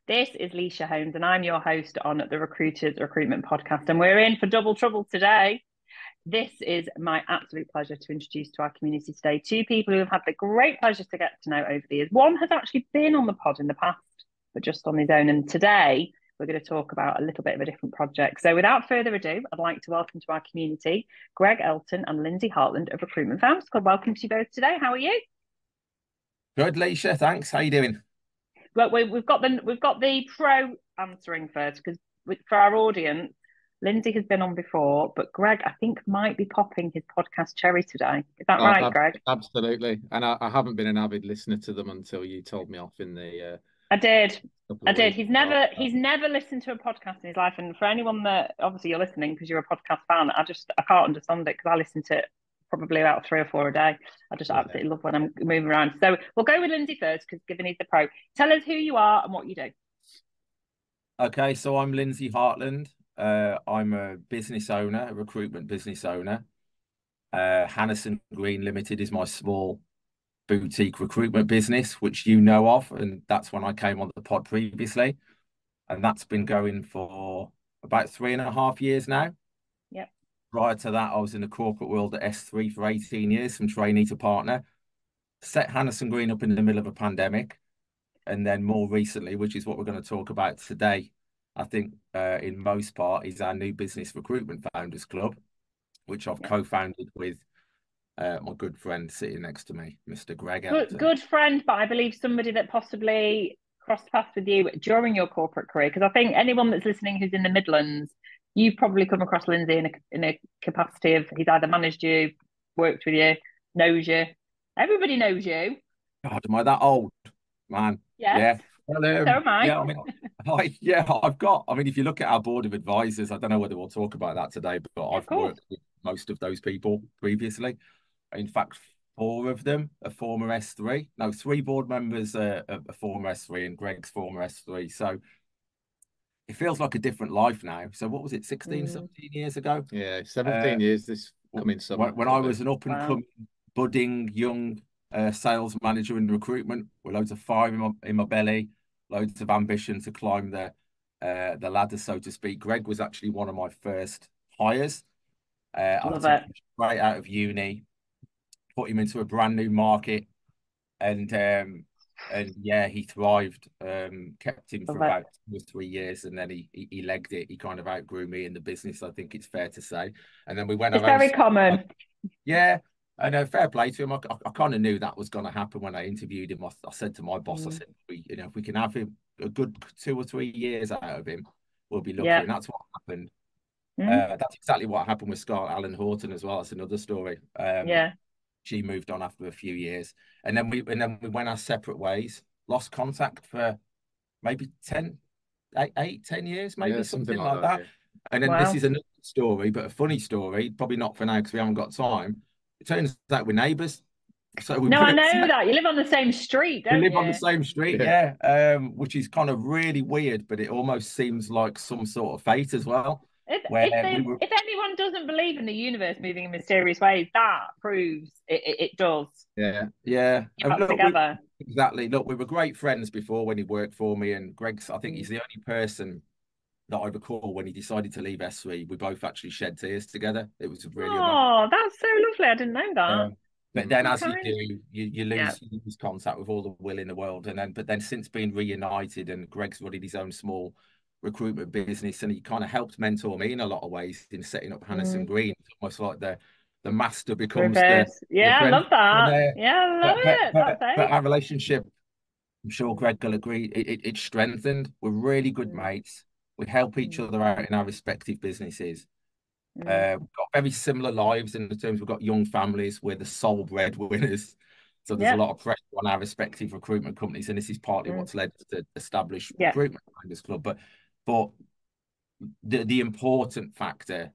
This is Leisha Holmes, and I'm your host on the Recruiters Recruitment podcast. And we're in for double trouble today. This is my absolute pleasure to introduce to our community today two people who have had the great pleasure to get to know over the years. One has actually been on the pod in the past, but just on his own. And today we're going to talk about a little bit of a different project. So without further ado, I'd like to welcome to our community Greg, Elton, and Lindsay Hartland of Recruitment Founders Club. Welcome to you both today. How are you? Good, Leisha. Thanks. How you doing? Well, we've got the pro answering first because for our audience, Lindsay has been on before, but Greg, I think, might be popping his podcast cherry today. Is that right, Greg? Absolutely. And I haven't been an avid listener to them until you told me off in the I did. couple I of did. weeks. He's never listened to a podcast in his life. And for anyone that obviously you're listening because you're a podcast fan, I can't understand it because I listen to it probably about 3 or 4 a day. I just absolutely love when I'm moving around. So we'll go with Lindsay first because given he's the pro. Tell us who you are and what you do. Okay, so I'm Lindsay Hartland. I'm a business owner, a recruitment business owner. Hanison Green Limited is my small boutique recruitment business, which you know of, and that's when I came on the pod previously. And that's been going for about 3.5 years now. Yep. Prior to that, I was in the corporate world at Sthree for 18 years, from trainee to partner. Set Hanison Green up in the middle of a pandemic. And then more recently, which is what we're going to talk about today, I think in most part is our new business Recruitment Founders Club, which I've co-founded with my good friend sitting next to me, Mr. Greg Elton. Good friend, but I believe somebody that possibly crossed paths with you during your corporate career. Because I think anyone that's listening who's in the Midlands, you've probably come across Lindsay in a capacity of he's either managed you, worked with you, knows you. Everybody knows you. God, am I that old, man? Yes. Yeah. Well, so am I. Yeah, I mean, if you look at our board of advisors, I don't know whether we'll talk about that today, but I've worked with most of those people previously. In fact, 4 of them are former Sthree. No, 3 board members are former Sthree, and Greg's former Sthree. So it feels like a different life now. So what was it, 16, 17 years ago? Yeah, 17 years this coming summer. When I was an up-and-coming, budding, young sales manager in recruitment with loads of fire in my belly, loads of ambition to climb the ladder, so to speak. Greg was actually one of my first hires. I took him straight out of uni, put him into a brand new market, and yeah, he thrived. Kept him for about 2 or 3 years, and then he legged it. He kind of outgrew me in the business, I think it's fair to say. And then we went. It's very common. Yeah. And fair play to him. I kind of knew that was going to happen when I interviewed him. I said to my boss, I said, if we can have him a good 2 or 3 years out of him, we'll be lucky. And that's what happened. That's exactly what happened with Scarlett Allen Horton as well. That's another story. She moved on after a few years, and then we went our separate ways. Lost contact for maybe 10 years, maybe something like that. Yeah. And then this is another story, but a funny story. Probably not for now because we haven't got time. It turns out we're neighbours. So I know that. You live on the same street, don't you? We live on the same street, yeah. Which is kind of really weird, but it almost seems like some sort of fate as well. If anyone doesn't believe in the universe moving in mysterious ways, that proves it does. Yeah. Together. Exactly. Look, we were great friends before when he worked for me, and Greg's, I think he's the only person that I recall when he decided to leave Sthree, we both actually shed tears together. It was really that's so lovely. I didn't know that. But then, as you do, you lose contact with all the will in the world, but then since being reunited, and Greg's running his own small recruitment business, and he kind of helped mentor me in a lot of ways in setting up Hanison Green. It's almost like the master becomes the I love that. I love it. But our relationship, I'm sure Greg will agree, it's strengthened. We're really good mates. We help each other out in our respective businesses. We've got very similar lives in the terms we've got young families. We're the sole breadwinners. So there's a lot of pressure on our respective recruitment companies. And this is partly what's led us to establish Recruitment Founders Club. But the important factor,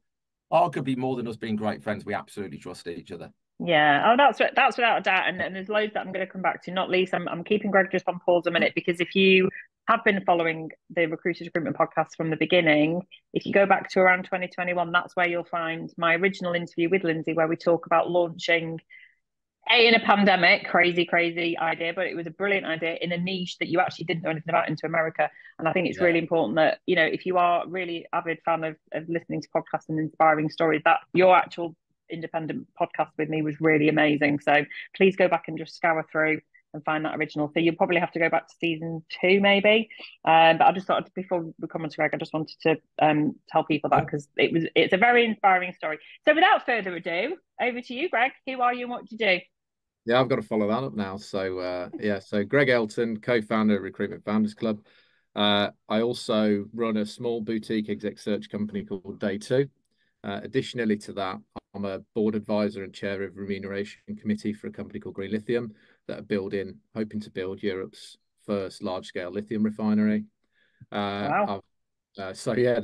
arguably more than us being great friends, we absolutely trust each other. Yeah, that's without a doubt. And there's loads that I'm going to come back to. Not least, I'm keeping Greg just on pause a minute because if you have been following the Recruiters Recruitment podcast from the beginning, if you go back to around 2021, that's where you'll find my original interview with Lindsay, where we talk about launching In a pandemic, crazy idea, but it was a brilliant idea in a niche that you actually didn't know anything about into America. And I think it's Yeah. really important that, you know, if you are really avid fan of listening to podcasts and inspiring stories, that your actual independent podcast with me was really amazing. So please go back and just scour through and find that original. So you'll probably have to go back to season 2, maybe. But I just thought, before we come on to Greg, I just wanted to tell people that, because it's a very inspiring story. So without further ado, over to you, Greg. Who are you and what do you do? Yeah, I've got to follow that up now. So yeah, so Greg Elton, co-founder of Recruitment Founders Club. I also run a small boutique exec search company called Day-2. Additionally to that, I'm a board advisor and chair of remuneration committee for a company called Green Lithium that are hoping to build Europe's first large-scale lithium refinery. Wow. So yeah,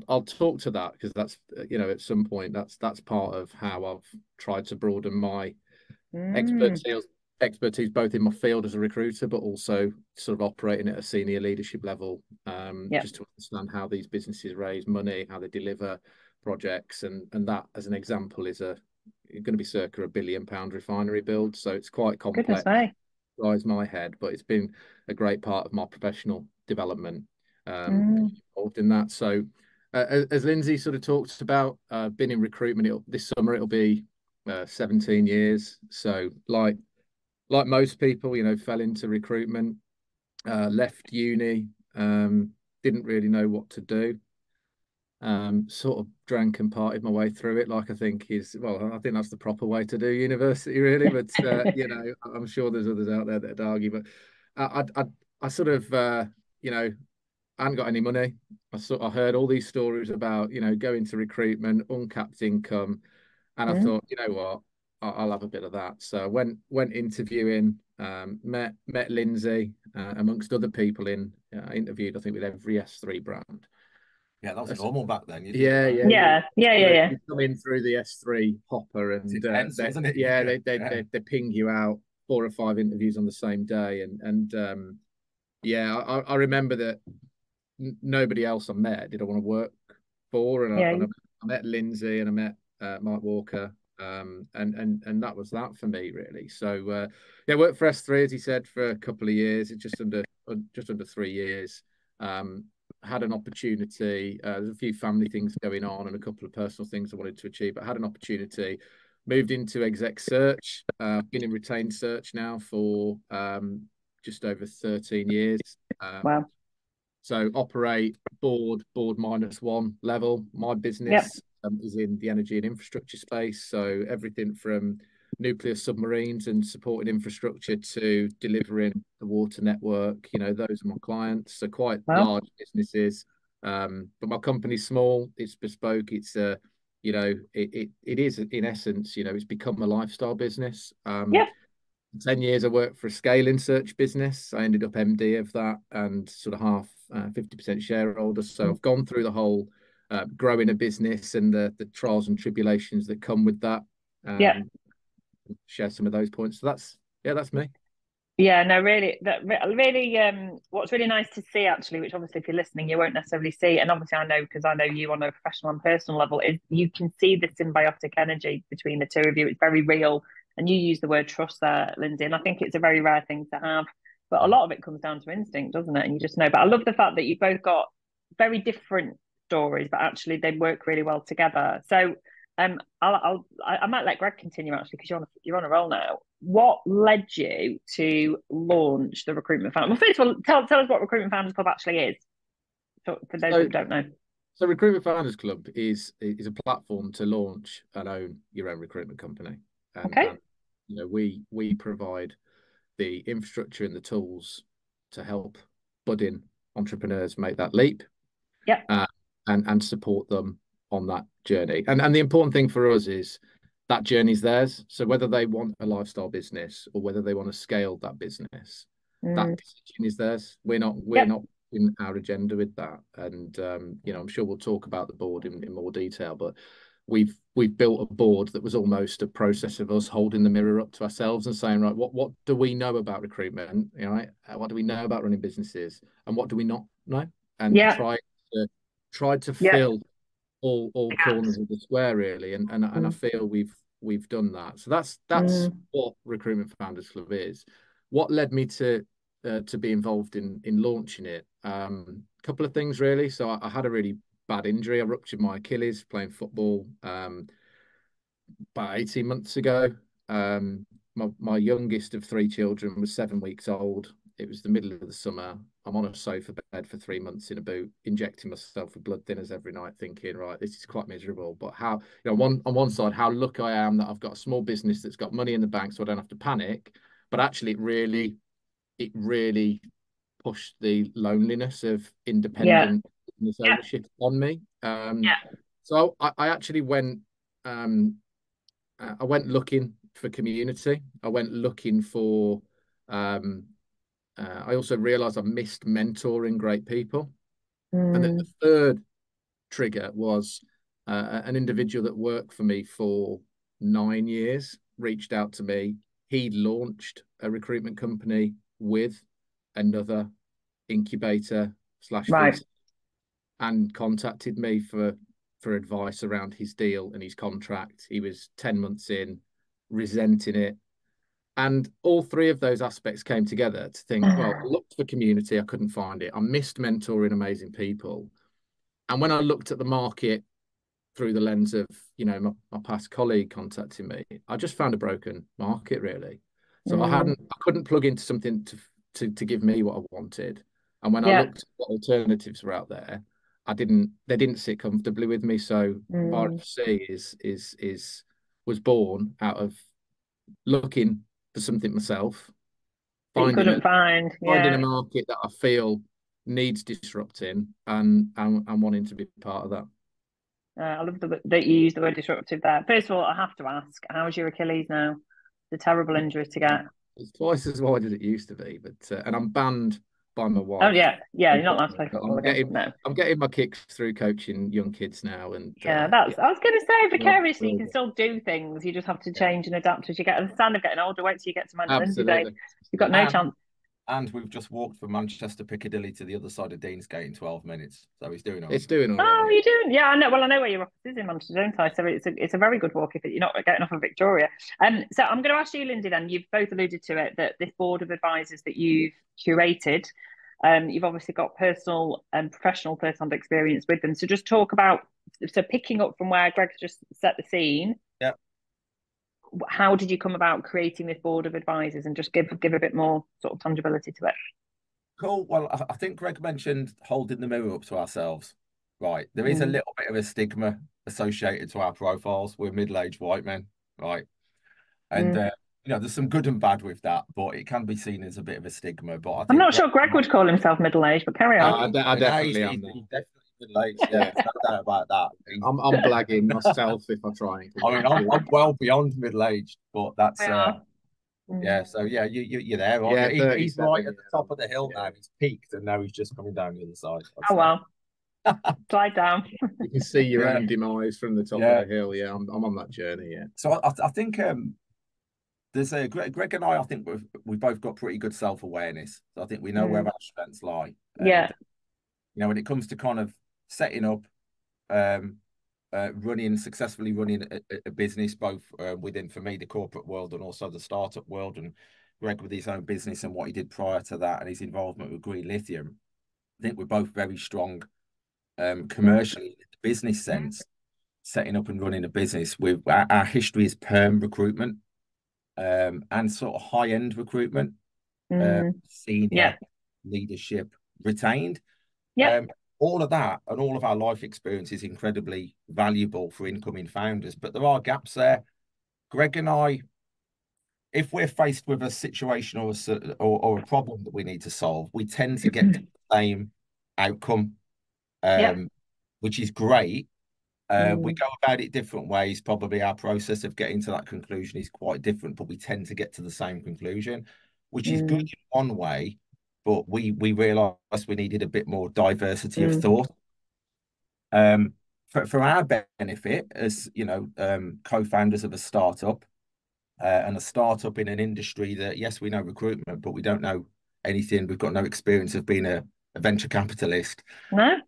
I'll talk to that, because that's at some point that's part of how I've tried to broaden my expertise both in my field as a recruiter, but also sort of operating at a senior leadership level, just to understand how these businesses raise money, how they deliver projects, and that, as an example, is going to be circa £1 billion refinery build. So it's quite complex. Drives my head, but it's been a great part of my professional development involved in that. So as Lindsay sort of talked about, been in recruitment. This summer it'll be 17 years. So like most people, fell into recruitment, left uni, didn't really know what to do. Sort of drank and partied my way through it, I think that's the proper way to do university, really. But I'm sure there's others out there that'd argue. But I sort of I hadn't got any money. I heard all these stories about going to recruitment, uncapped income, and I thought, you know what, I'll have a bit of that. So I went interviewing, met Lindsay, amongst other people interviewed, I think, with every Sthree brand. Yeah, that was normal back then. Yeah. You come in through the Sthree hopper, and intense, wasn't it? They ping you out 4 or 5 interviews on the same day, and I remember that nobody else I met did I want to work for, and I met Lindsay and I met Mike Walker, and that was that for me, really. So worked for Sthree, as he said, for a couple of years. It's just under 3 years. Had an opportunity. There's a few family things going on and a couple of personal things I wanted to achieve, but had an opportunity. Moved into exec search. Been in retained search now for just over 13 years. Wow. So operate board -1 level. My business is in the energy and infrastructure space. So everything from nuclear submarines and supporting infrastructure to delivering the water network, those are my clients. So quite large businesses. But my company's small, it's bespoke, it's it is, in essence, it's become a lifestyle business. 10 years I worked for a scaling search business. I ended up MD of that and sort of half 50% shareholder. So I've gone through the whole growing a business and the trials and tribulations that come with that. Share some of those points. So that's me. Yeah, no, really, what's really nice to see, actually, which obviously if you're listening, you won't necessarily see, and obviously I know, because I know you on a professional and personal level, is you can see the symbiotic energy between the two of you. It's very real, and you use the word trust there, Lindsay, and I think it's a very rare thing to have, but a lot of it comes down to instinct, doesn't it? And you just know. But I love the fact that you've both got very different stories, but actually they work really well together. So I might let Greg continue, actually, because you're on a roll now. What led you to launch the Recruitment Founders? Well, first of all, tell us what Recruitment Founders Club actually is, for those who don't know. So Recruitment Founders Club is a platform to launch and own your own recruitment company. And we provide the infrastructure and the tools to help budding entrepreneurs make that leap. And support them on that journey. And the important thing for us is that journey's theirs. So whether they want a lifestyle business or whether they want to scale that business, that decision is theirs. We're not in our agenda with that. And I'm sure we'll talk about the board in more detail, but we've built a board that was almost a process of us holding the mirror up to ourselves and saying, right, what do we know about recruitment? What do we know about running businesses, and what do we not know? And tried to fill all corners of the square, really, and I feel we've we've done that. So that's what Recruitment Founders Club is. What led me to be involved in launching it? A couple of things really. So I had a really bad injury. I ruptured my Achilles playing football about 18 months ago. My youngest of 3 children was 7 weeks old. It was the middle of the summer. I'm on a sofa bed for 3 months in a boot, injecting myself with blood thinners every night, thinking, right, this is quite miserable. But how, on one side, how lucky I am that I've got a small business that's got money in the bank, so I don't have to panic. But actually, it really pushed the loneliness of independent business ownership on me. So I actually went. I went looking for community. I went looking for. I also realised I missed mentoring great people. And then the third trigger was an individual that worked for me for 9 years reached out to me. He'd launched a recruitment company with another incubator / and contacted me for advice around his deal and his contract. He was 10 months in, resenting it. And all 3 of those aspects came together to think, well, I looked for community, I couldn't find it. I missed mentoring amazing people. And when I looked at the market through the lens of, my past colleague contacting me, I just found a broken market, really. So I couldn't plug into something to give me what I wanted. And when I looked at what alternatives were out there, they didn't sit comfortably with me. So RFC was born out of looking for something myself, finding a market that I feel needs disrupting, and wanting to be part of that. I love that you use the word disruptive there. First of all, I have to ask, how's your Achilles now? It's a terrible injury to get. It's twice as wide as it used to be, but and I'm banned by my wife. Oh yeah, you're not allowed to play football again. I'm getting my kicks through coaching young kids now, and I was going to say, vicariously, you can still do things. You just have to change and adapt as you get. The stand of getting older, wait till you get to Lindsay Day. You've got no chance. And we've just walked from Manchester Piccadilly to the other side of Deansgate in 12 minutes. So he's doing all right. It's doing all right. Oh, you're doing? Yeah, I know. Well, I know where your office is in Manchester, don't I? So it's a very good walk if you're not getting off of Victoria. So I'm going to ask you, Lindsay, then. You've both alluded to it, that this board of advisors that you've curated, you've obviously got personal and professional first-hand experience with them. So just talk about, picking up from where Greg just set the scene. Yeah. How did you come about creating this board of advisors, and just give a bit more sort of tangibility to it? Cool. Well, I think Greg mentioned holding the mirror up to ourselves. Right. There is a little bit of a stigma associated to our profiles. We're middle-aged white men, right? And there's some good and bad with that, but it can be seen as a bit of a stigma. But I'm not sure Greg would call himself middle-aged, but carry on. I definitely am. He's definitely middle-aged. Yeah, no doubt about that. I'm blagging myself if I try. I mean, I'm well beyond middle-aged, but that's yeah. So yeah, you're there. Right? Yeah, he's right at the top of the hill now. He's peaked, and now he's just coming down the other side. Oh well. Slide down. You can see your own demise from the top of the hill. Yeah, I'm on that journey. Yeah. So I think there's Greg and I think we've both got pretty good self-awareness. So I think we know where our strengths lie. And, when it comes to kind of setting up, successfully running a business, both within, for me, the corporate world and also the startup world, and Greg with his own business and what he did prior to that and his involvement with Green Lithium, I think we're both very strong commercially in the business sense, setting up and running a business. With our history is perm recruitment and sort of high-end recruitment, senior leadership retained. All of that and all of our life experience is incredibly valuable for incoming founders, but there are gaps there. Greg and I, if we're faced with a situation or a problem that we need to solve, we tend to get to the same outcome, which is great. We go about it different ways. Probably our process of getting to that conclusion is quite different, but we tend to get to the same conclusion, which is good in one way. But we realised we needed a bit more diversity of thought. For our benefit, as co-founders of a startup, and a startup in an industry that, yes, we know recruitment, but we don't know anything. We've got no experience of being a venture capitalist, and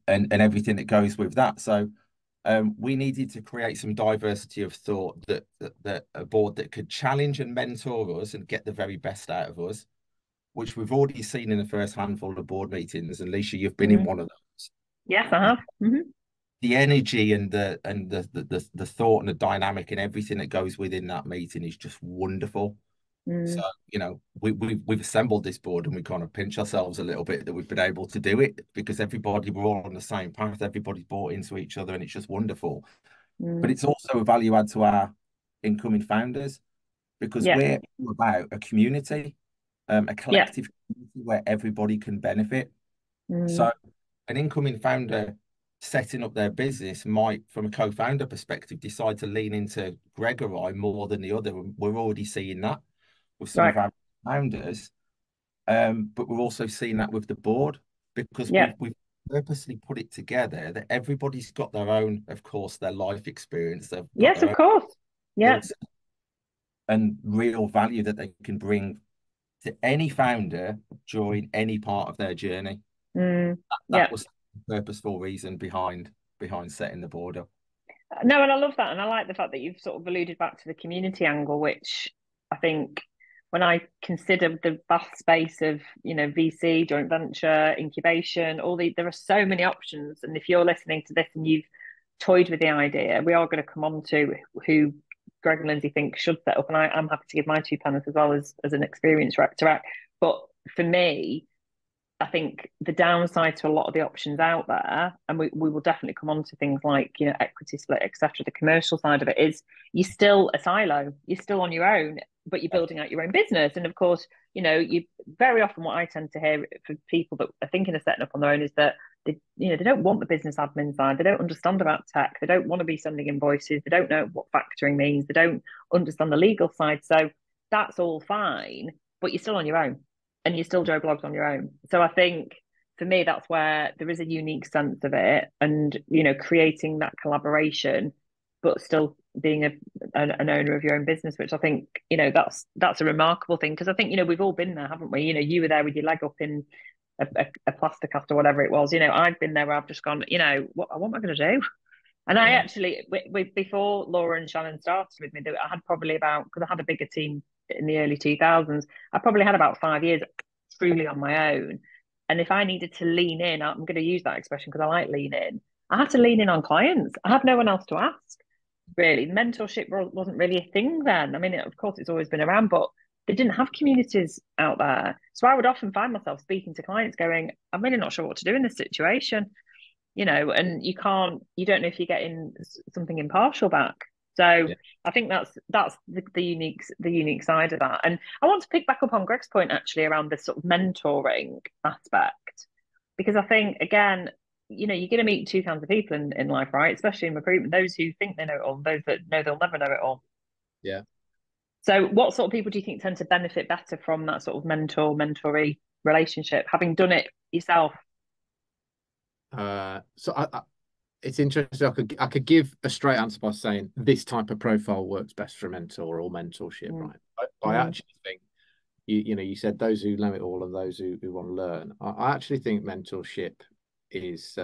everything that goes with that. So we needed to create some diversity of thought, that a board that could challenge and mentor us and get the very best out of us, which we've already seen in the first handful of board meetings. And Alicia, you've been in one of those. Yes, I have. The energy and the thought and the dynamic and everything that goes within that meeting is just wonderful. So, you know, we've assembled this board, and we kind of pinch ourselves a little bit that we've been able to do it, because we're all on the same path. Everybody's bought into each other, and it's just wonderful. But it's also a value add to our incoming founders, because we're all about a community, a collective community where everybody can benefit. So an incoming founder setting up their business might, from a co-founder perspective, decide to lean into Greg or I more than the other. We're already seeing that with some of our founders, but we're also seeing that with the board, because we've purposely put it together that everybody's got their own, of course, their life experience. Yes, of course. And real value that they can bring to any founder during any part of their journey. That was the purposeful reason behind setting the board up. No, and I love that, and I like the fact that you've sort of alluded back to the community angle, which I think, when I consider the vast space of, you know, VC, joint venture, incubation, there are so many options. And if you're listening to this and you've toyed with the idea, we are going to come on to who Greg and Lindsay think should set up. And I'm happy to give my 2 pence as well as an experienced director. But for me, I think the downside to a lot of the options out there, and we will definitely come on to things like, you know, equity split, etc. The commercial side of it is you're still a silo, you're still on your own, but you're building out your own business. And of course, you know, you very often, what I tend to hear for people that are thinking of setting up on their own is that they don't want the business admin side, they don't understand about tech, they don't want to be sending invoices, they don't know what factoring means, they don't understand the legal side. So that's all fine, but you're still on your own. And you still Joe blogs on your own. So I think for me, that's where there is a unique sense of it, and, you know, creating that collaboration, but still being an owner of your own business, which I think, you know, that's a remarkable thing. Because I think, you know, we've all been there, haven't we? You know, you were there with your leg up in a plaster cast or whatever it was. You know, I've been there where I've just gone, you know, what am I going to do? And I actually, before Laura and Shannon started with me, I had probably about, because I had a bigger team in the early 2000s, I probably had about 5 years truly on my own. And if I needed to lean in, I'm going to use that expression because I like lean in, I had to lean in on clients. I had no one else to ask, really. Mentorship wasn't really a thing then. I mean, of course, it's always been around, but they didn't have communities out there. So I would often find myself speaking to clients going, I'm really not sure what to do in this situation, you know, and you don't know if you're getting something impartial back. So I think that's the unique side of that. And I want to pick back up on Greg's point actually around this sort of mentoring aspect, because I think, again, you know, you're going to meet 2 kinds of people in life, right? Especially in recruitment, those who think they know it all, those that know they'll never know it all. Yeah. So what sort of people do you think tend to benefit better from that sort of mentoree relationship, having done it yourself? It's interesting. I could give a straight answer by saying this type of profile works best for a mentor or mentorship, right? I actually think, you know, you said those who know it all and those who want to learn. I actually think mentorship is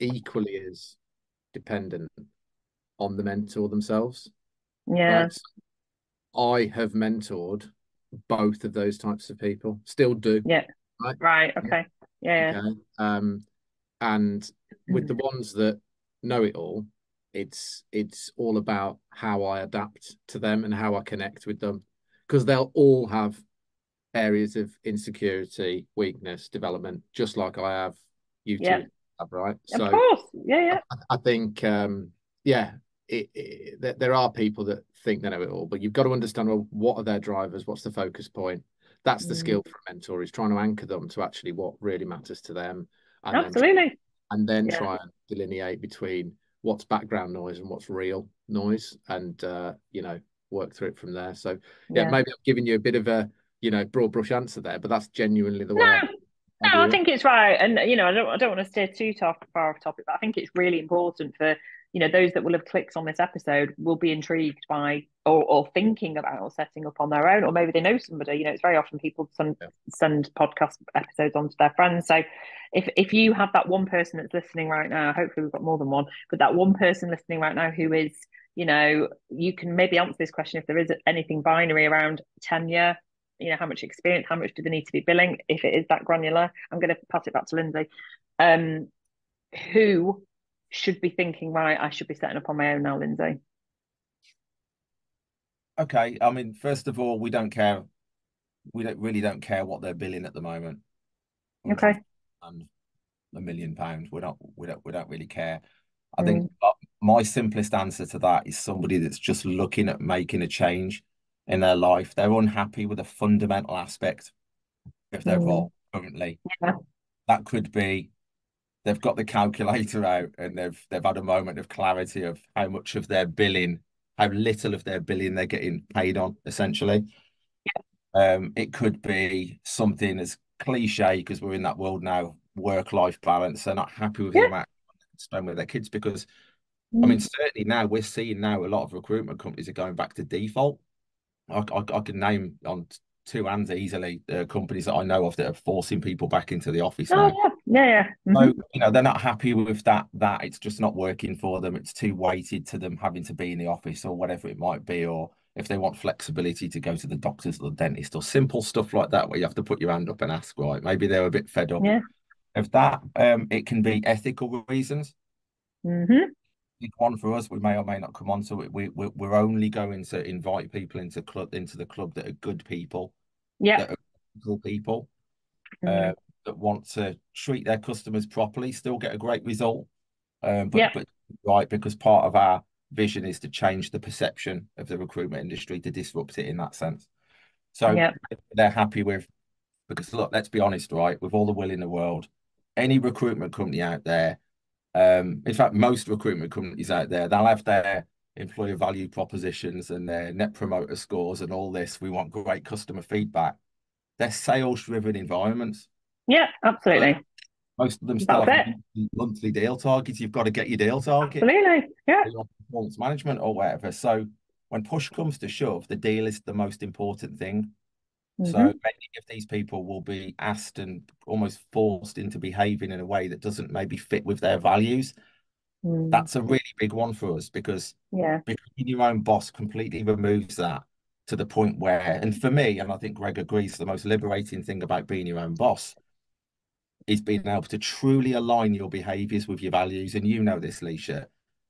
equally as dependent on the mentor themselves. Yeah. Right? I have mentored both of those types of people, still do. Yeah. Right. Okay. Yeah. Okay. And with the ones that know it all, it's all about how I adapt to them and how I connect with them, because they'll all have areas of insecurity, weakness, development, just like I have, you two have, right? Of course. Yeah. I think there are people that think they know it all, but you've got to understand, well, what are their drivers? What's the focus point? That's the skill for a mentor, is trying to anchor them to actually what really matters to them. And absolutely. Then try and delineate between what's background noise and what's real noise, and you know, work through it from there. So maybe I'm giving you a bit of a, you know, broad brush answer there, but that's genuinely the way. I think it's right. And, you know, I don't want to steer too far off topic, but I think it's really important for, you know, those that will have clicked on this episode will be intrigued by or thinking about setting up on their own, or maybe they know somebody. You know, it's very often people send podcast episodes on to their friends. So if you have that one person that's listening right now, hopefully we've got more than one, but that one person listening right now who is, you know, you can maybe answer this question if there is anything binary around tenure. You know, how much experience, how much do they need to be billing? If it is that granular, I'm going to pass it back to Lindsay. Who should be thinking, right, I should be setting up on my own now, Lindsay? Okay, I mean, first of all, we don't care. We really don't care what they're billing at the moment. Okay. And £1 million. We don't really care. I think my simplest answer to that is somebody that's just looking at making a change in their life. They're unhappy with a fundamental aspect of their role currently. Yeah. That could be they've got the calculator out and they've had a moment of clarity of how much of their billing, how little of their billing they're getting paid on, essentially. Yeah. It could be something as cliche, because we're in that world now, work-life balance. They're not happy with the amount of time they spend with their kids, because I mean, certainly now we're seeing now a lot of recruitment companies are going back to default. I can name on two hands easily companies that I know of that are forcing people back into the office now. Yeah. So, you know, they're not happy with that it's just not working for them. It's too weighted to them having to be in the office or whatever it might be, or if they want flexibility to go to the doctors or the dentist or simple stuff like that where you have to put your hand up and ask, right? Maybe they're a bit fed up. Yeah. Of that, it can be ethical reasons. Big one for us, we may or may not come on to it. We're only going to invite people into the club that are good people, that are ethical people, that want to treat their customers properly, still get a great result, but right, because part of our vision is to change the perception of the recruitment industry, to disrupt it in that sense. So they're happy with, because look, let's be honest, right, with all the will in the world, any recruitment company out there, in fact, most recruitment companies out there, they'll have their employer value propositions and their net promoter scores and all this. We want great customer feedback. They're sales-driven environments. Yeah, absolutely. But most of them still have monthly deal targets. You've got to get your deal target. Absolutely, yeah. Your performance management or whatever. So when push comes to shove, the deal is the most important thing. So many of these people will be asked and almost forced into behaving in a way that doesn't maybe fit with their values. That's a really big one for us, because becoming your own boss completely removes that to the point where, and for me, and I think Greg agrees, the most liberating thing about being your own boss is being able to truly align your behaviors with your values. And you know this, Leisha.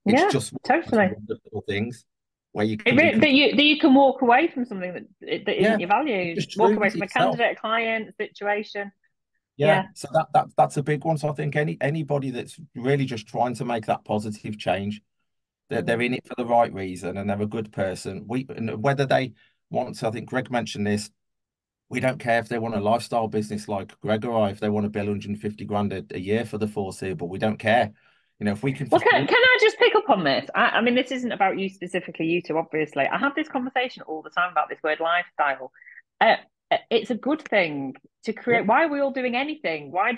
It's just totally wonderful things. Where you can that you can walk away from something that isn't your values. Walk away from a candidate, client, situation. So that's a big one. So I think anybody that's really just trying to make that positive change, they're in it for the right reason and they're a good person. And whether they want to, I think Greg mentioned this, we don't care if they want a lifestyle business like Greg or I, if they want to bill 150 grand a year for the foreseeable, we don't care. You know, if we can. Well, can I just pick up on this? I mean, this isn't about you specifically, you two, obviously. I have this conversation all the time about this word lifestyle. It's a good thing to create. Why are we all doing anything? Why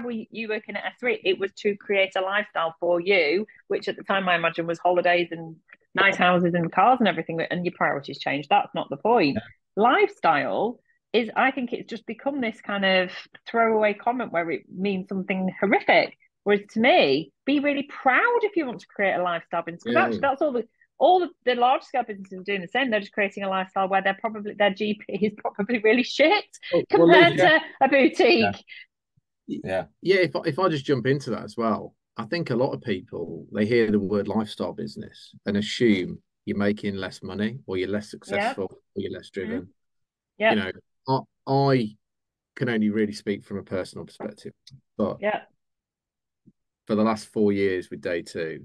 were you working at Sthree? It was to create a lifestyle for you, which at the time I imagine was holidays and nice houses and cars and everything, and your priorities changed. That's not the point. Lifestyle is, I think it's just become this kind of throwaway comment where it means something horrific. Whereas to me, be really proud if you want to create a lifestyle business. Because actually, that's all the large scale businesses are doing the same. They're just creating a lifestyle where their GP is probably really shit compared to a boutique. If I just jump into that as well, I think a lot of people, they hear the word lifestyle business and assume you're making less money or you're less successful or you're less driven. You know, I can only really speak from a personal perspective, but for the last 4 years with Day-2,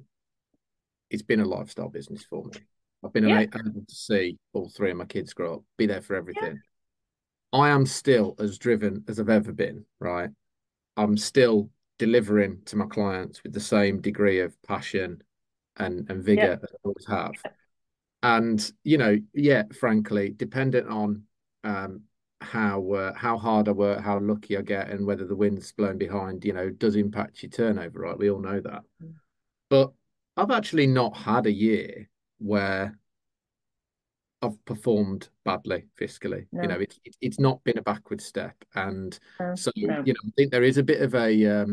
it's been a lifestyle business for me. I've been able to see all three of my kids grow up, be there for everything. I am still as driven as I've ever been, right? I'm still delivering to my clients with the same degree of passion and vigor that I always have. And, you know, frankly, dependent on how hard I work, how lucky I get, and whether the wind's blowing behind, you know, does impact your turnover, right? We all know that. But I've actually not had a year where I've performed badly fiscally. No. You know, it's not been a backward step. And so, No. you know, I think there is a bit of a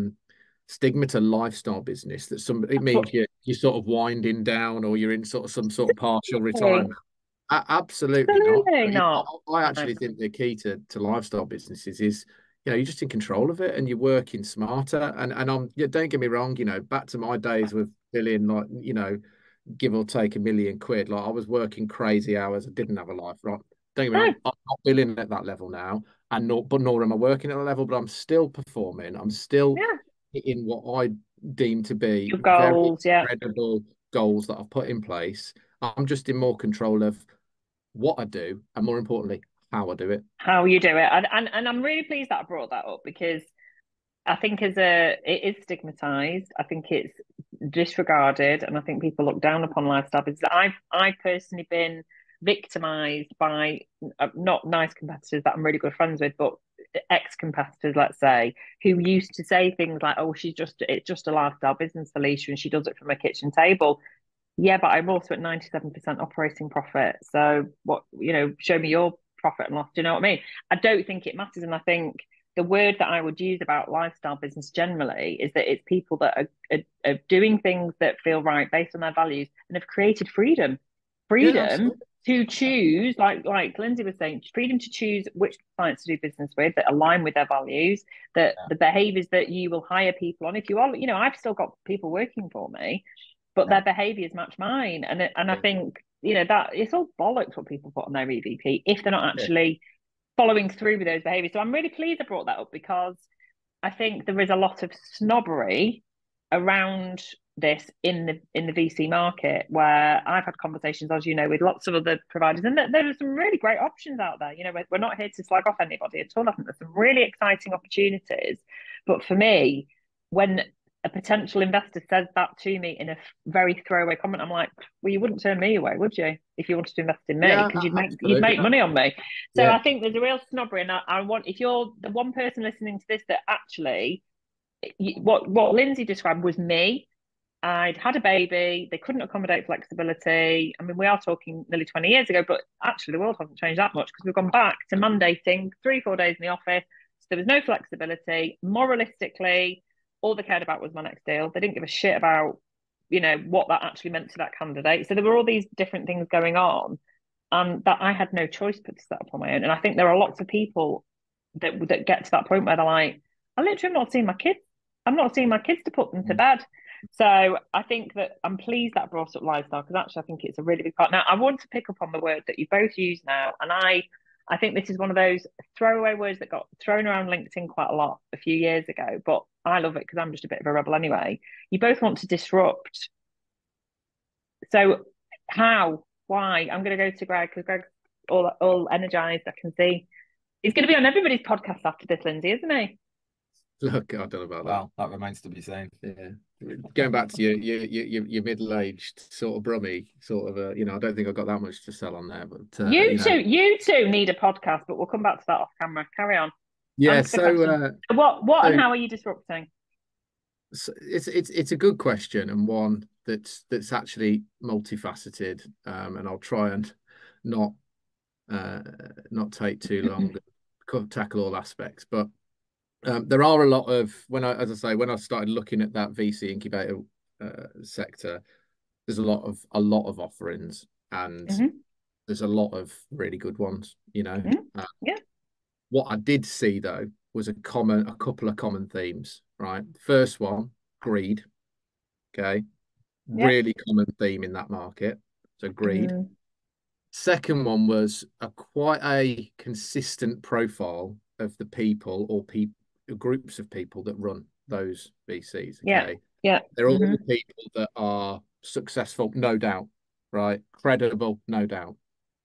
stigma to lifestyle business that it means you're sort of winding down, or you're in sort of some sort of partial retirement. Absolutely not. Absolutely not. I actually think the key to lifestyle businesses is, you know, you're just in control of it and you're working smarter. And don't get me wrong, you know, back to my days with billing, like, you know, give or take £1 million. Like, I was working crazy hours. I didn't have a life, right? Don't get me wrong, I'm not billing at that level now, nor am I working at a level, but I'm still performing. I'm still hitting what I deem to be your goals, very credible goals that I've put in place. I'm just in more control of what I do, and more importantly, how I do it. How you do it. And I'm really pleased that I brought that up, because I think it is stigmatized. I think it's disregarded, and I think people look down upon lifestyle business. I've personally been victimized by not nice competitors that I'm really good friends with, but ex-competitors, let's say, who used to say things like, "Oh, it's just a lifestyle business, Felicia, and she does it from a kitchen table." Yeah, but I'm also at 97% operating profit. So what, you know, show me your profit and loss. Do you know what I mean? I don't think it matters. And I think the word that I would use about lifestyle business generally is that it's people that are doing things that feel right based on their values and have created freedom to choose, like Lindsay was saying, freedom to choose which clients to do business with that align with their values, that the behaviors that you will hire people on. If you are, you know, I've still got people working for me, but their behaviours match mine. And I think, you know, that it's all bollocks what people put on their EVP if they're not actually following through with those behaviours. So I'm really pleased I brought that up, because I think there is a lot of snobbery around this in the VC market, where I've had conversations, as you know, with lots of other providers, and there are some really great options out there. You know, we're not here to slag off anybody at all. I think there's some really exciting opportunities. But for me, when a potential investor says that to me in a very throwaway comment, I'm like, well, you wouldn't turn me away, would you, if you wanted to invest in me? Because you'd make money on me. So I think there's a real snobbery, and I want, if you're the one person listening to this that actually, what Lindsay described was me. I'd had a baby. They couldn't accommodate flexibility. I mean, we are talking nearly 20 years ago, but actually the world hasn't changed that much, because we've gone back to mandating 3-4 days in the office. So there was no flexibility. Moralistically, all they cared about was my next deal. They didn't give a shit about, you know, what that actually meant to that candidate. So there were all these different things going on, and that I had no choice but to set up on my own. And I think there are lots of people that get to that point where they're like, I literally am not seeing my kids. I'm not seeing my kids to put them to bed. So I think that I'm pleased that I brought up lifestyle, because actually I think it's a really big part. Now, I want to pick up on the word that you both use now, and I think this is one of those throwaway words that got thrown around LinkedIn quite a lot a few years ago, but I love it because I'm just a bit of a rebel anyway. You both want to disrupt. So how? Why? I'm going to go to Greg, because Greg's all energized. I can see he's going to be on everybody's podcast after this, Lindsay, isn't he? Look, I don't know about that. Well, that remains to be seen. Yeah. Going back to your middle-aged sort of brummy sort of you know, I don't think I've got that much to sell on there, but you two need a podcast, but we'll come back to that off camera. Carry on. Yeah. So what and how are you disrupting? So it's a good question, and one that's actually multifaceted, and I'll try and not take too long to tackle all aspects, but there are a lot of, when I started looking at that VC incubator sector, there's a lot of offerings, and there's a lot of really good ones, you know. What I did see though was a couple of common themes, right? First one, greed. Okay. Really common theme in that market. So greed. Second one was quite a consistent profile of the people or groups of people that run those VCs. Okay. They're all the people that are successful, no doubt, right? Credible, no doubt.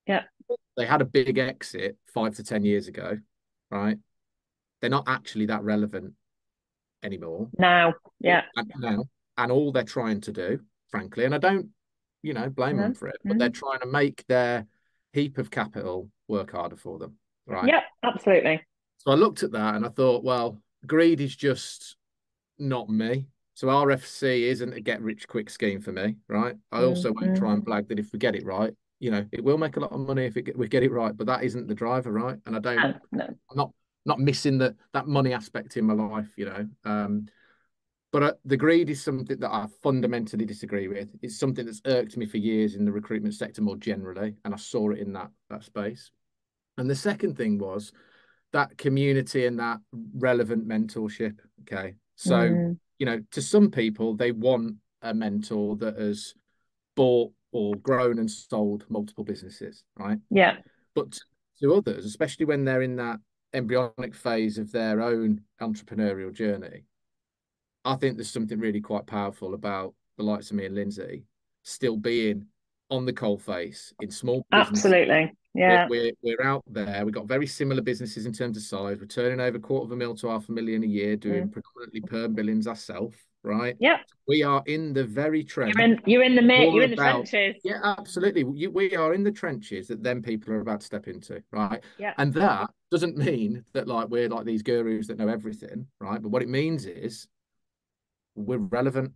They had a big exit 5 to 10 years ago, right? They're not actually that relevant anymore now. And all they're trying to do, frankly, and I don't, you know, blame them for it, but they're trying to make their heap of capital work harder for them, right? Yeah, absolutely. So I looked at that and I thought, well, greed is just not me. So RFC isn't a get rich quick scheme for me, right? I also won't try and blag that if we get it right, you know, it will make a lot of money if we get it right, but that isn't the driver, right? And I don't, I'm not missing that money aspect in my life, you know. But the greed is something that I fundamentally disagree with. It's something that's irked me for years in the recruitment sector more generally, and I saw it in that space. And the second thing was that community and that relevant mentorship. Okay, so you know, to some people, they want a mentor that has bought or grown and sold multiple businesses, right? Yeah. But to others, especially when they're in that embryonic phase of their own entrepreneurial journey, I think there's something really quite powerful about the likes of me and Lindsay still being on the coalface in small businesses. Absolutely. Yeah. We're out there. We've got very similar businesses in terms of size. We're turning over $250,000 to $500,000 a year, doing predominantly perm billings ourselves, right? Yeah. We are in the very trench. You're in the trenches. Yeah, absolutely. We are in the trenches that then people are about to step into, right? Yeah. And that doesn't mean that like we're like these gurus that know everything, right? But what it means is we're relevant.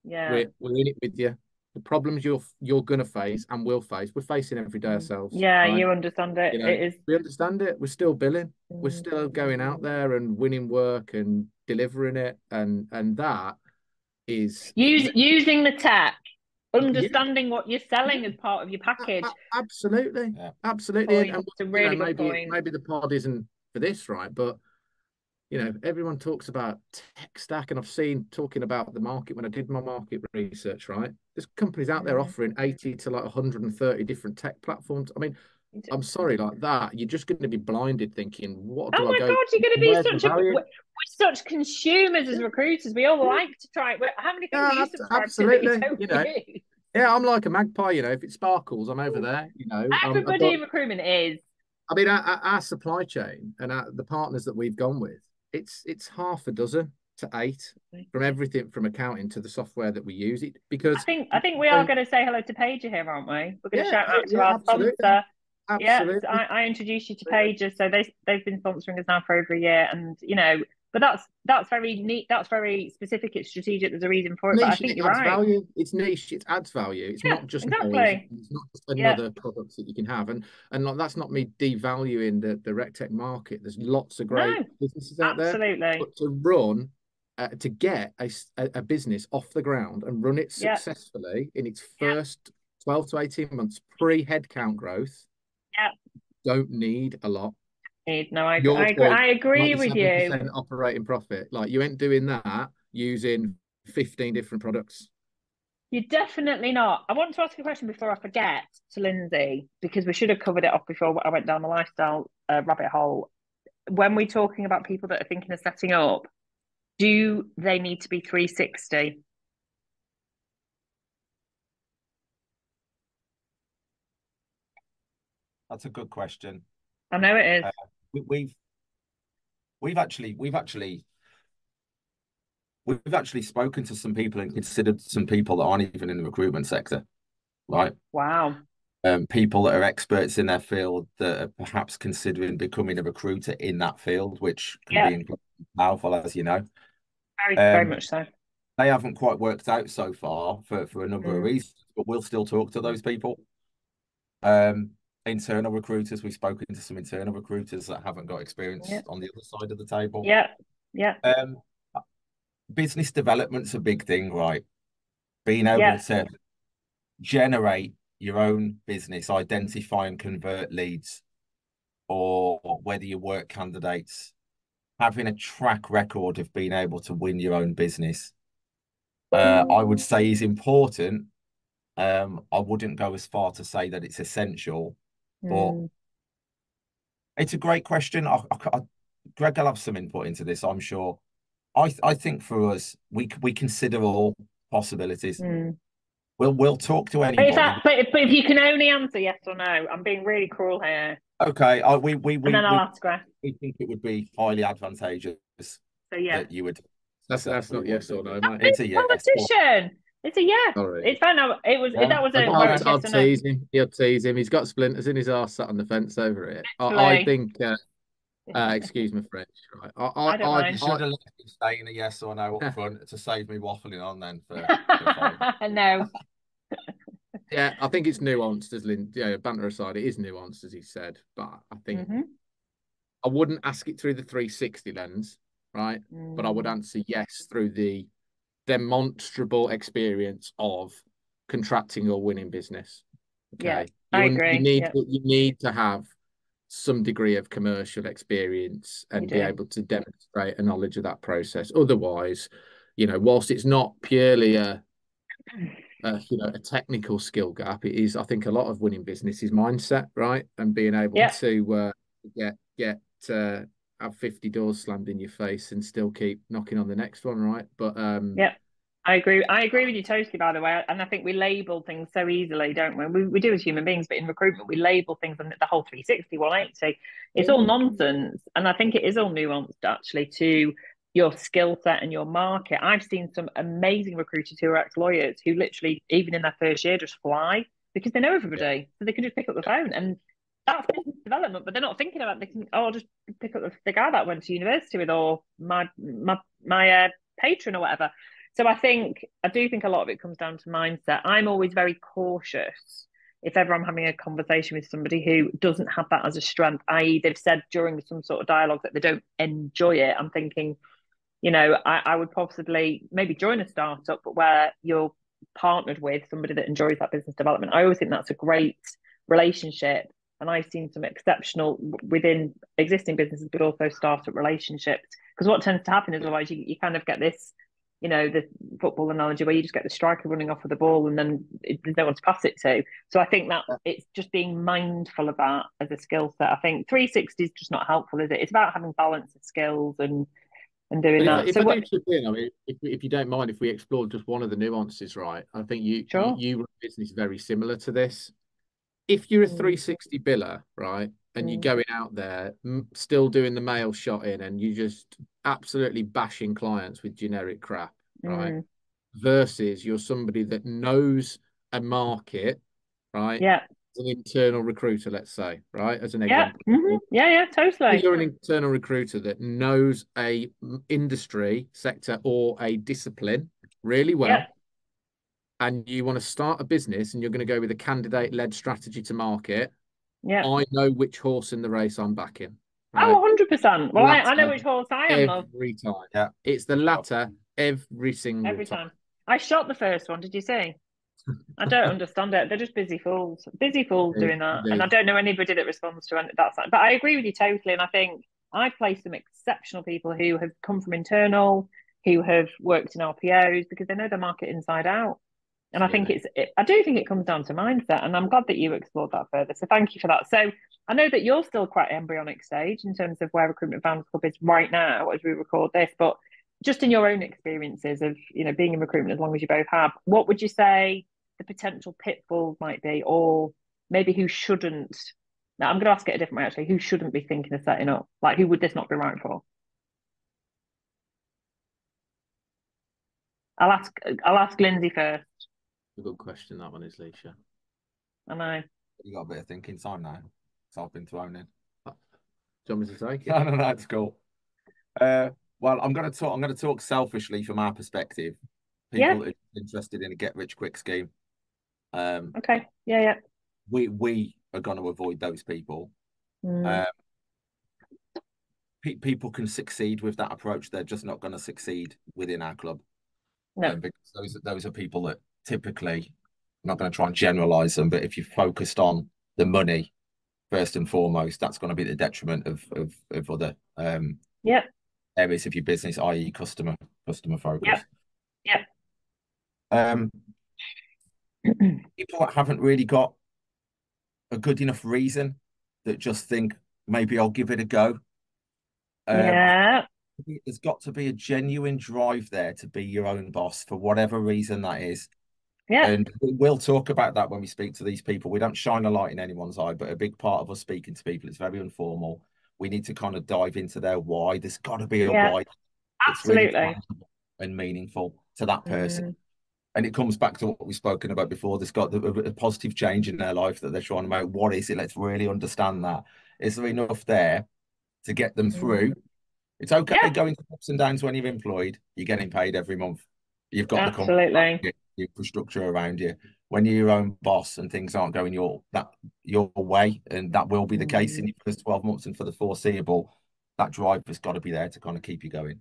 Yeah. We're in it with you. The problems you're gonna face and will face, we're facing every day ourselves. Yeah, right? you understand it. You know, it is. We understand it. We're still billing. We're still going out there and winning work and delivering it, and that is using the tech, understanding what you're selling as part of your package. Absolutely, absolutely. And it's a really good maybe point. Maybe the pod isn't for this, right? But you know, everyone talks about tech stack, and I've seen talking about the market when I did my market research, right? There's companies out there offering 80 to like 130 different tech platforms. I mean, I'm sorry, like that, you're just going to be blinded thinking, what do I go? God, you're going to be we're such consumers as recruiters. We all like to try. How many things do you subscribe to that you don't use? Yeah, I'm like a magpie, you know, if it sparkles, I'm over there, you know. Everybody in recruitment is. I mean, our supply chain and the partners that we've gone with, it's half a dozen to 8 from everything from accounting to the software that we use. It because I think we are going to say hello to Pager here, aren't we? We're going to shout out to our sponsor. Absolutely. Yeah, I introduced you to Pager, so they've been sponsoring us now for over a year, and you know, but that's very neat. That's very specific. It's strategic. There's a reason for it. Niche, but I think you're right. Value. It's niche. It adds value. It's not just exactly. noise. It's not just another product that you can have. And like, that's not me devaluing the RecTech market. There's lots of great businesses out there. But to run, to get a business off the ground and run it successfully in its first 12 to 18 months pre-headcount growth, don't need a lot. No, I agree with you. Operating profit, like you ain't doing that using 15 different products. You're definitely not. I want to ask a question before I forget to Lindsay, because we should have covered it off before I went down the lifestyle rabbit hole. When we're talking about people that are thinking of setting up, do they need to be 360? That's a good question. I know it is. We've actually spoken to some people and considered some people that aren't even in the recruitment sector, right? Wow. People that are experts in their field that are perhaps considering becoming a recruiter in that field, which can be powerful, as you know. Very much so. They haven't quite worked out so far for a number of reasons, but we'll still talk to those people. Internal recruiters, we've spoken to some internal recruiters that haven't got experience on the other side of the table. Business development's a big thing, right? Being able to generate your own business, identify and convert leads, or whether you work candidates, having a track record of being able to win your own business, I would say is important. I wouldn't go as far to say that it's essential, but it's a great question. Greg will have some input into this, I'm sure. I think for us, we consider all possibilities. We'll talk to anybody. But if you can only answer yes or no, I'm being really cruel here. Okay, and then I'll ask Greg. We think it would be highly advantageous. So that you would. That's not yes or no, mate. It's a yes. Politician. It's a yes. Sorry. It's fine. No, it was that was a yes or no. Tease him. He'll tease him. He's got splinters in his arse sat on the fence over it. I think Excuse my French. Right. I don't mind. You should have let me stay in a yes or no up front to save me waffling on then for 5 No. Yeah, I think it's nuanced, as banter aside, it is nuanced, as he said. But I think I wouldn't ask it through the 360 lens, right? But I would answer yes through the demonstrable experience of contracting or winning business. Okay. Yeah, I agree. You need to have some degree of commercial experience and be able to demonstrate a knowledge of that process. Otherwise, whilst it's not purely a technical skill gap, it is, I think, a lot of winning business is mindset, right? And being able to have 50 doors slammed in your face and still keep knocking on the next one, right? But I agree with you totally, by the way. And I think we label things so easily, don't we? We do as human beings, but in recruitment we label things on the whole 360, 180. It's all nonsense. And I think it is all nuanced actually to your skill set and your market. I've seen some amazing recruiters who are ex-lawyers who literally, even in their first year, just fly because they know everybody. So they can just pick up the phone, and that's business development, but they're not thinking about I'll just pick up the guy that I went to university with, or my patron or whatever. So I do think a lot of it comes down to mindset. I'm always very cautious if ever I'm having a conversation with somebody who doesn't have that as a strength, i.e. they've said during some sort of dialogue that they don't enjoy it. I'm thinking, I would possibly maybe join a startup, but where you're partnered with somebody that enjoys that business development. I always think that's a great relationship. And I've seen some exceptional within existing businesses, but also startup relationships. Because what tends to happen is otherwise you kind of get this, the football analogy where you just get the striker running off with the ball and then there's no one to pass it to. So I think that it's just being mindful of that as a skill set. I think 360 is just not helpful, is it? It's about having balance of skills and doing that. If I do chip in, I mean, if you don't mind, if we explore just one of the nuances, right? I think you run a business very similar to this. If you're a 360 biller, right, and you're going out there still doing the mail shot in and you just absolutely bashing clients with generic crap, right, versus you're somebody that knows a market, right? Yeah. As an internal recruiter, let's say, right, as an example. Yeah, totally. You're an internal recruiter that knows a industry sector or a discipline really well, and you want to start a business and you're going to go with a candidate-led strategy to market. I know which horse in the race I'm backing. Right? Oh, 100%. Well, I know which horse I am. Every time. Yeah. It's the latter every single time. I shot the first one. Did you see? I don't understand it. They're just busy fools doing that. And I don't know anybody that responds to that side. But I agree with you totally. And I think I've placed some exceptional people who have come from internal, who have worked in RPOs because they know the market inside out. And I think I do think it comes down to mindset. And I'm glad that you explored that further. So thank you for that. So I know that you're still quite embryonic stage in terms of where Recruitment Founders Club is right now as we record this, but just in your own experiences of, being in recruitment as long as you both have, what would you say the potential pitfalls might be, or maybe who shouldn't? Now I'm going to ask it a different way, actually. Who shouldn't be thinking of setting up? Like, who would this not be right for? I'll ask Lindsay first. A good question, that one is, Leisha. I know. You got a bit of thinking time now, so I've been thrown in. Do you want me to take it? No, that's cool. Well, I'm going to talk selfishly from our perspective. People who are interested in a get-rich-quick scheme. Okay. Yeah. We are going to avoid those people. People can succeed with that approach. They're just not going to succeed within our club. No, because those are people that typically, I'm not going to try and generalize them, but if you're focused on the money first and foremost, that's going to be the detriment of other areas of your business, i.e. customer focus. People that haven't really got a good enough reason, that just think maybe I'll give it a go. There's got to be a genuine drive there to be your own boss for whatever reason that is. And we'll talk about that when we speak to these people. We don't shine a light in anyone's eye, but a big part of us speaking to people, it's very informal. We need to kind of dive into their why. There's got to be a why. Absolutely. It's really and meaningful to that person. And it comes back to what we've spoken about before. There's got a positive change in their life that they're trying to make. What is it? Let's really understand that. Is there enough there to get them through. It's okay going through ups and downs when you're employed. You're getting paid every month. You've got the company, the infrastructure around you. When you're your own boss and things aren't going your way, and that will be the case in your first 12 months and for the foreseeable, that drive has got to be there to kind of keep you going.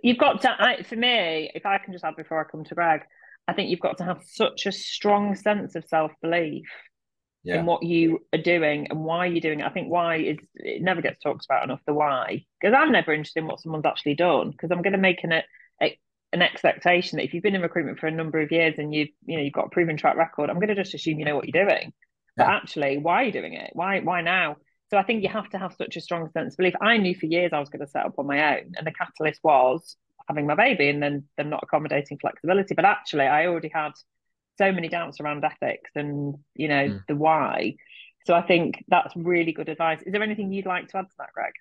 You've got to, for me, if I can just add before I come to Greg, I think you've got to have such a strong sense of self-belief in what you are doing and why you're doing it. I think it never gets talked about enough, the why, because I'm never interested in what someone's actually done, because I'm going to make an expectation that if you've been in recruitment for a number of years and you've got a proven track record, I'm going to just assume you know what you're doing. But actually, why are you doing it? Why now? So I think you have to have such a strong sense of belief. I knew for years I was going to set up on my own, and the catalyst was having my baby and then them not accommodating flexibility. But actually, I already had so many doubts around ethics and, the why. So I think that's really good advice. Is there anything you'd like to add to that, Greg?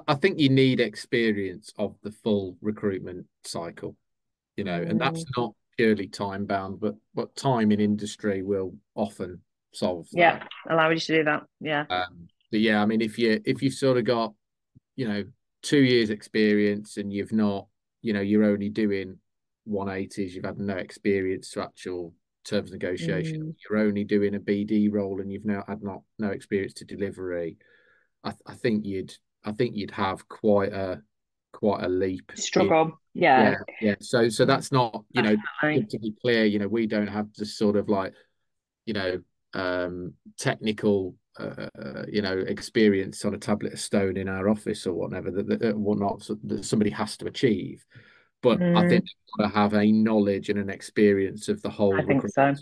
I think you need experience of the full recruitment cycle, and that's not purely time bound, but time in industry will often solve that. Yeah, allow you to do that. Yeah. But yeah, I mean, if you've sort of got, 2 years experience and you've not, you're only doing 180s, you've had no experience to actual terms negotiation, you're only doing a BD role and you've now had no experience to delivery, I think you'd have quite a leap. Struggle. Yeah. So that's not, to be clear, we don't have this sort of like, technical experience on a tablet of stone in our office or whatever that somebody has to achieve. But I think they've got to have a knowledge and an experience of the whole recruitment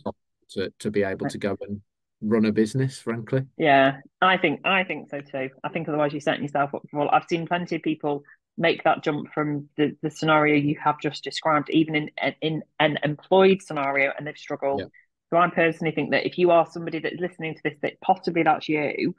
to be able to go and run a business, frankly. Yeah, I think so too. I think otherwise you're setting yourself up for all. I've seen plenty of people make that jump from the scenario you have just described, even in an employed scenario, and they've struggled. Yeah. So I personally think that if you are somebody that's listening to this, that possibly that's you,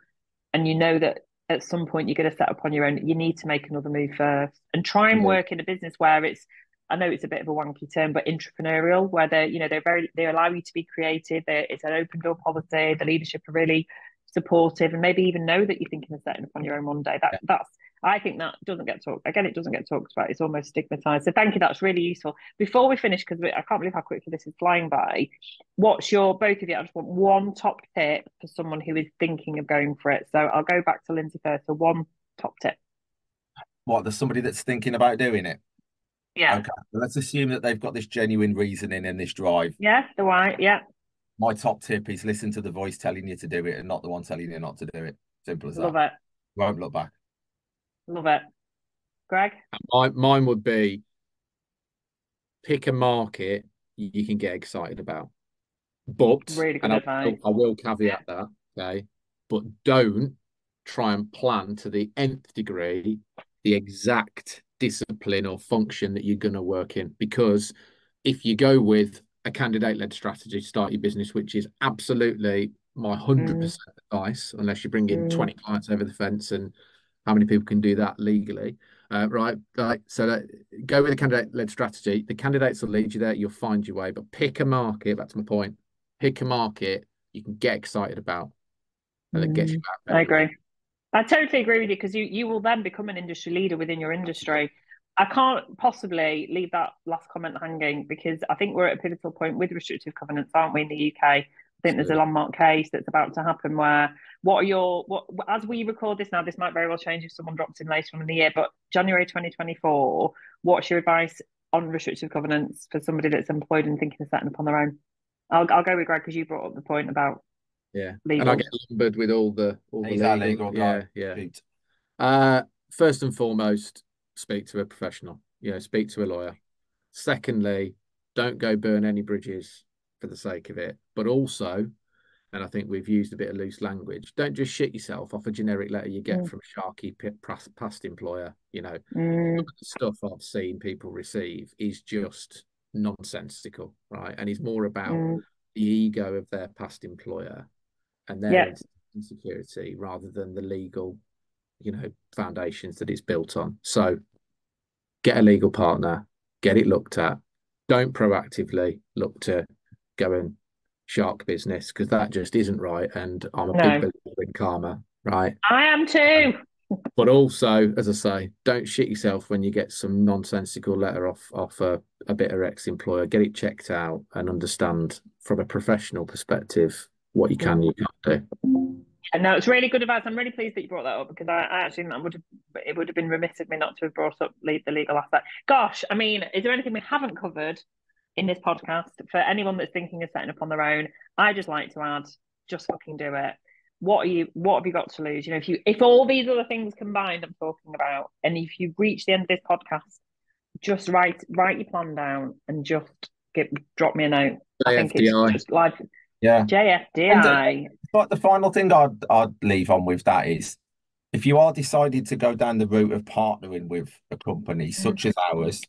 and you know that at some point you're going to set up on your own, you need to make another move first and try and work in a business where it's, I know it's a bit of a wonky term, but entrepreneurial, where they allow you to be creative. It's an open door policy. The leadership are really supportive, and maybe even know that you're thinking of setting up on your own one day. That's I think that doesn't get talked. Again, it doesn't get talked about. It's almost stigmatized. So thank you. That's really useful. Before we finish, because I can't believe how quickly this is flying by. What's both of you? I just want one top tip for someone who is thinking of going for it. So I'll go back to Lindsay first. So one top tip. What? There's somebody that's thinking about doing it. Yeah. Okay. Well, let's assume that they've got this genuine reasoning and this drive. Yeah. The why. Yeah. My top tip is listen to the voice telling you to do it and not the one telling you not to do it. Simple as that. Love it. Won't look back. Love it. Greg? Mine would be pick a market you can get excited about. But, really good advice. I will caveat that, okay? But don't try and plan to the nth degree the exact discipline or function that you're going to work in. Because if you go with a candidate-led strategy to start your business, which is absolutely my 100% advice, unless you bring in 20 clients over the fence, and how many people can do that legally, right? So go with a candidate-led strategy. The candidates will lead you there. You'll find your way. But pick a market. Back to my point. Pick a market you can get excited about, and that gets you back. I agree. I totally agree with you, because you will then become an industry leader within your industry. I can't possibly leave that last comment hanging, because I think we're at a pivotal point with restrictive covenants, aren't we, in the UK? I think there's a landmark case that's about to happen where as we record this now, this might very well change if someone drops in later on in the year, but January 2024, what's your advice on restrictive covenants for somebody that's employed and thinking of setting up on their own? I'll go with Greg, because you brought up the point about legal. And I get lumbered with all the legal guy. First and foremost, speak to a professional. Speak to a lawyer. Secondly, don't go burn any bridges for the sake of it. But also, and I think we've used a bit of loose language, don't just shit yourself off a generic letter you get from a sharky past employer. Some of the stuff I've seen people receive is just nonsensical, right? And it's more about the ego of their past employer and their insecurity rather than the legal, foundations that it's built on. So get a legal partner, get it looked at. Don't proactively look to go and shark business, because that just isn't right. And I'm a big believer in karma, right? I am too. But also, as I say, don't shit yourself when you get some nonsensical letter off a bitter ex-employer. Get it checked out and understand from a professional perspective what you can, you can't do. And no, it's really good advice. I'm really pleased that you brought that up, because I actually it would have been remiss of me not to have brought up the legal aspect. Gosh, I mean, is there anything we haven't covered in this podcast for anyone that's thinking of setting up on their own? I just like to add, just fucking do it. What have you got to lose? You know, if all these other things combined I'm talking about, and if you reach the end of this podcast, just write your plan down and just drop me a note. JFDI. I think it's just like JFDI. But the final thing I'd leave on with that is, if you are decided to go down the route of partnering with a company such as ours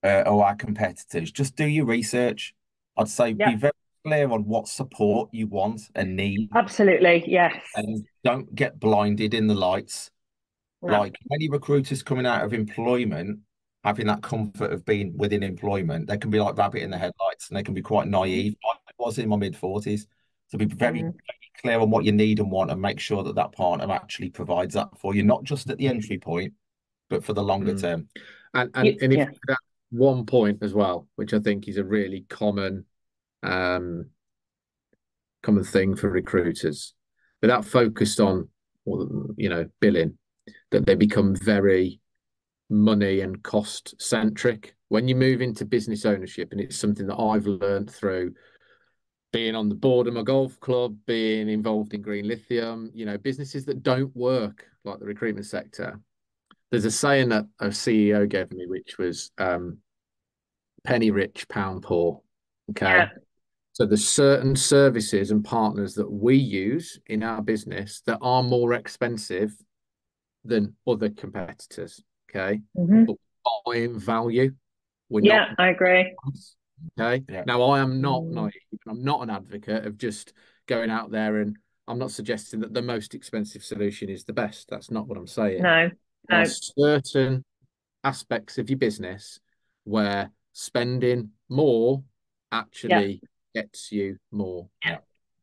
or our competitors, just do your research. I'd say be very clear on what support you want and need. Absolutely, yes. And don't get blinded in the lights. No. Like many recruiters coming out of employment, having that comfort of being within employment, they can be like rabbit in the headlights, and they can be quite naive. I was in my mid-40s. So be very, very clear on what you need and want, and make sure that that partner actually provides that for you, not just at the entry point, but for the longer term. And if that one point as well, which I think is a really common thing for recruiters, without focused on, billing, that they become very money and cost centric. When you move into business ownership, and it's something that I've learned through being on the board of my golf club, being involved in green lithium, businesses that don't work like the recruitment sector. There's a saying that a CEO gave me, which was penny rich, pound poor. Okay. Yeah. So there's certain services and partners that we use in our business that are more expensive than other competitors. Okay. But buying value. I agree. Okay. Yeah. Now, I am not naive. I'm not an advocate of just going out there, and I'm not suggesting that the most expensive solution is the best. That's not what I'm saying. No. There are certain aspects of your business where spending more actually gets you more. Yeah.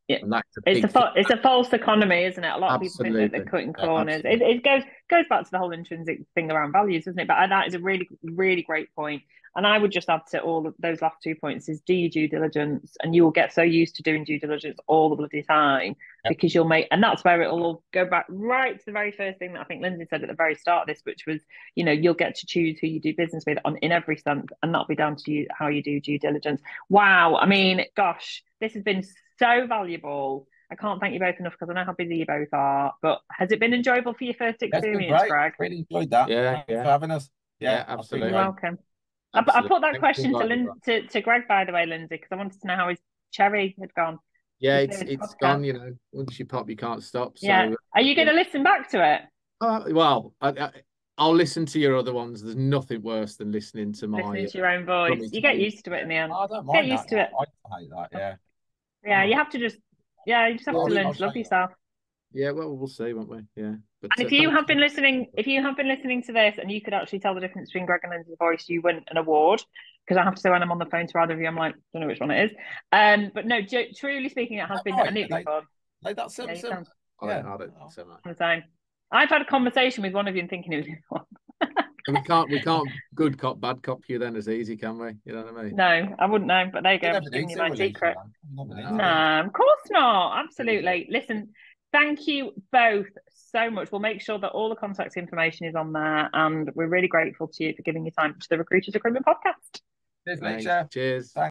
And that's it's a false economy, isn't it? A lot of people think that they're cutting corners. It goes back to the whole intrinsic thing around values, doesn't it? But that is a really, really great point. And I would just add to all of those last 2 points is do your due diligence, and you will get so used to doing due diligence all the bloody time because you'll make, and that's where it'll all go back right to the very first thing that I think Lindsay said at the very start of this, which was, you'll get to choose who you do business with in every sense, and that'll be down to you how you do due diligence. Wow. I mean, gosh, this has been so valuable. I can't thank you both enough because I know how busy you both are. But has it been enjoyable for your first experience, Greg? Really enjoyed that. Yeah, for having us. Yeah, absolutely. You're welcome. I put that question to Greg, by the way, Lindsay, because I wanted to know how his cherry had gone. Yeah, it's gone. Once you pop, you can't stop. So, yeah. Are you going to listen back to it? Well, I'll listen to your other ones. There's nothing worse than listening to your own voice. You get used to it in the end. I don't mind. Get used to it. I hate that. Yeah. Yeah, you have to just. Yeah, you just have to learn to love yourself. Yeah, well, we'll see, won't we? Yeah. But, and if you have been listening to this, and you could actually tell the difference between Greg and Lindsay's voice, you win an award. Because I have to say, when I'm on the phone to either of you, I'm like, don't know which one it is. But no, truly speaking, it has been fun. Like that simple. I don't think so much. I'm saying, I've had a conversation with one of you and thinking it was one. We can't good cop, bad cop you then as easy, can we? You know what I mean? No, I wouldn't know. But there you go. I'm giving you my secret. No, of course not. Absolutely. Listen. Thank you both so much. We'll make sure that all the contact information is on there, and we're really grateful to you for giving your time to the Recruiters Recruitment Podcast. Cheers, Cheers. Thanks.